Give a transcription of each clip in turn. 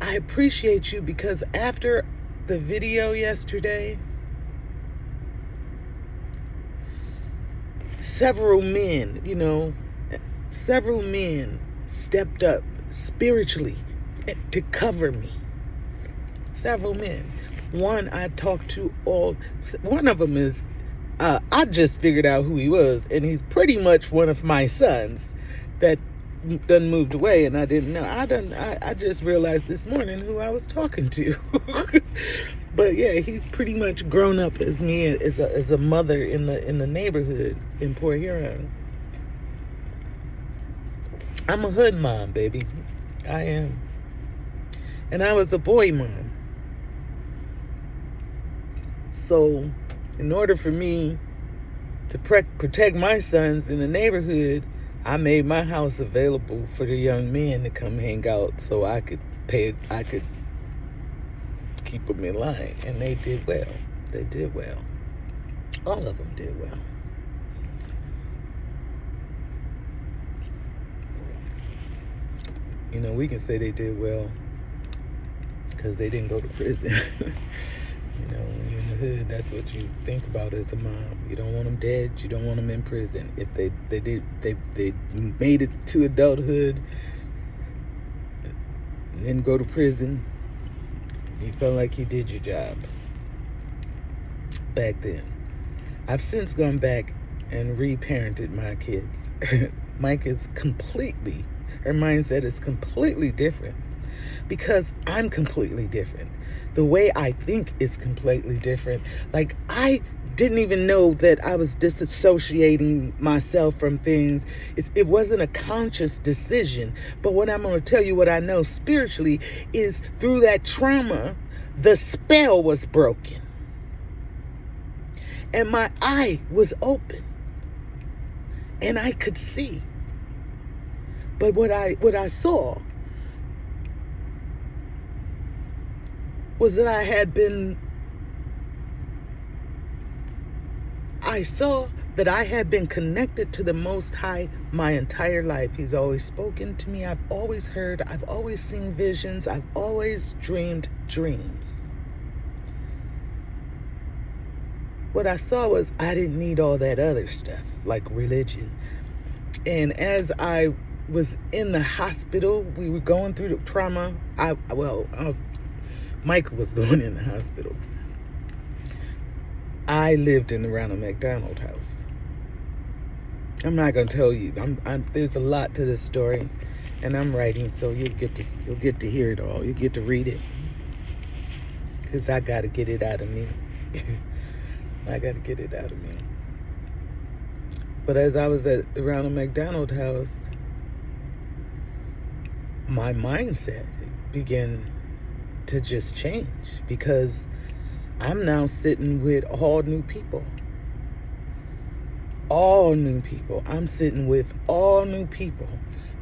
I appreciate you because after the video yesterday, several men, several men stepped up spiritually to cover me. Several men. One I talked to one of them is, I just figured out who he was, and he's pretty much one of my sons that done moved away, and I didn't know. I just realized this morning who I was talking to. But yeah, he's pretty much grown up as me as a mother in the neighborhood in Port Huron. I'm a hood mom, baby. I am. And I was a boy mom. So, in order for me to protect my sons in the neighborhood, I made my house available for the young men to come hang out, so I could keep them in line. And they did well. They did well. All of them did well. We can say they did well because they didn't go to prison. When you're in the hood, that's what you think about as a mom. You don't want them dead. You don't want them in prison. If they made it to adulthood and didn't go to prison, you felt like you did your job back then. I've since gone back and reparented my kids. Mike is her mindset is completely different because I'm completely different. The way I think is completely different. Like, I didn't even know that I was disassociating myself from things. It wasn't a conscious decision. But what I'm going to tell you, what I know spiritually, is through that trauma, the spell was broken. And my eye was open. And I could see. But what I saw was that I saw that I had been connected to the Most High my entire life. He's always spoken to me. I've always heard. I've always seen visions. I've always dreamed dreams. What I saw was I didn't need all that other stuff, like religion. And as I was in the hospital, we were going through the trauma. Mike was the one in the hospital. I lived in the Ronald McDonald House. I'm not gonna tell you. There's a lot to this story, and I'm writing, so you'll get to hear it all. You get to read it, cause I gotta get it out of me. I gotta get it out of me. But as I was at the Ronald McDonald House, my mindset began to just change because I'm now sitting with all new people. All new people. I'm sitting with all new people.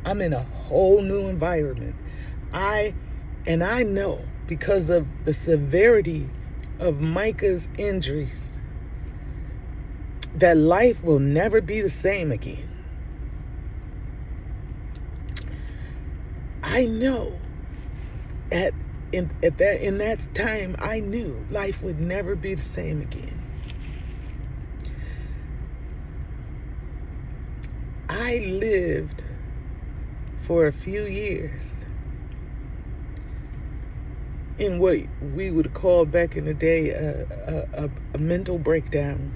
I'm in a whole new environment. I know because of the severity of Micah's injuries that life will never be the same again. I know in that time, I knew life would never be the same again. I lived for a few years in what we would call back in the day a mental breakdown.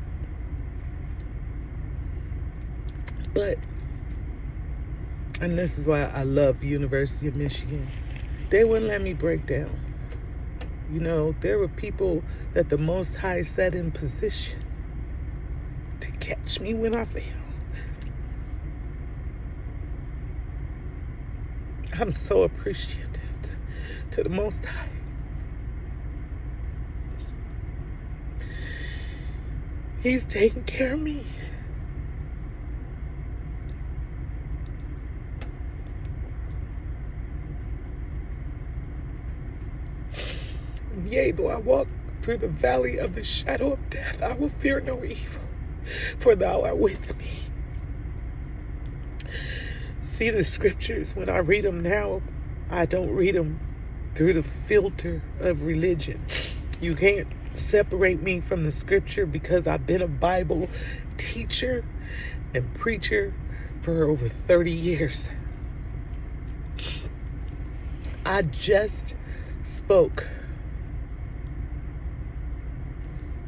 And this is why I love University of Michigan. They wouldn't let me break down. There were people that the Most High set in position to catch me when I fail. I'm so appreciative to the Most High. He's taking care of me. Yea, though I walk through the valley of the shadow of death, I will fear no evil, for thou art with me. See, the scriptures, when I read them now, I don't read them through the filter of religion. You can't separate me from the scripture because I've been a Bible teacher and preacher for over 30 years. I just spoke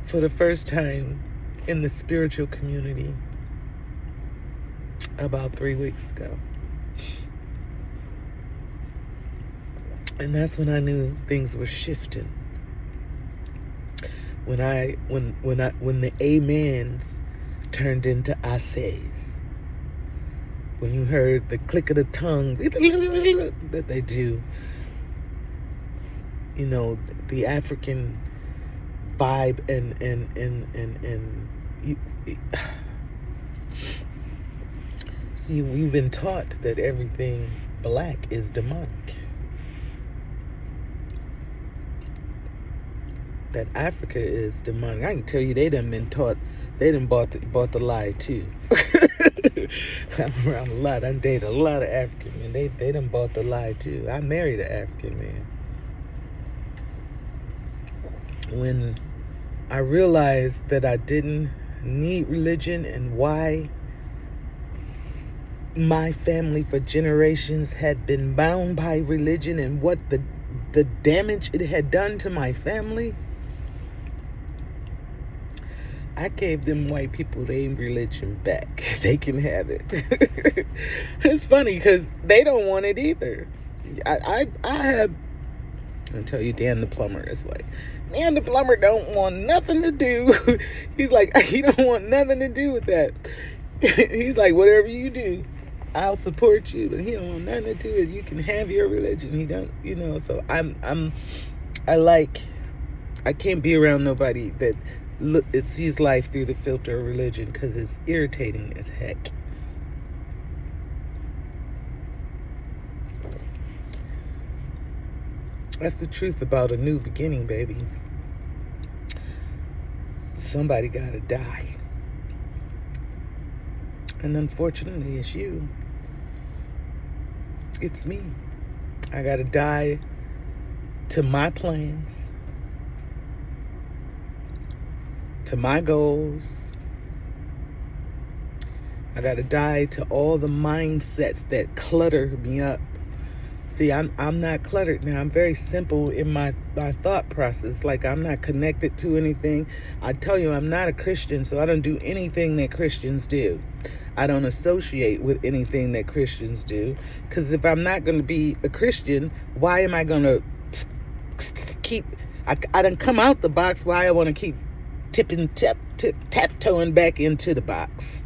for the first time in the spiritual community about 3 weeks ago. And that's when I knew things were shifting. When the amens turned into ases. When you heard the click of the tongue that they do, you know, the African vibe and see, we've been taught that everything black is demonic. That Africa is demonic. I can tell you, they done been taught. They done bought the lie too. I'm around a lot. I date a lot of African men. They done bought the lie too. I married an African man. When I realized that I didn't need religion and why my family for generations had been bound by religion and what the damage it had done to my family, I gave them white people their religion back. They can have it. It's funny because they don't want it either. I have, I'll tell you, Dan the plumber is white. Dan the plumber don't want nothing to do. He's like, he don't want nothing to do with that. He's like, whatever you do, I'll support you. But he don't want nothing to do with it. You can have your religion. He don't, you know. So I can't be around nobody that it sees life through the filter of religion because it's irritating as heck. That's the truth about a new beginning, baby. Somebody gotta die. And unfortunately, it's you. It's me. I gotta die to my plans, to my goals. I gotta die to all the mindsets that clutter me up. See, I'm not cluttered now. I'm very simple in my thought process. Like, I'm not connected to anything. I tell you, I'm not a Christian, so I don't do anything that Christians do. I don't associate with anything that Christians do. Because if I'm not going to be a Christian, why am I going to keep... I done come out the box. Why I want to keep tiptoeing back into the box?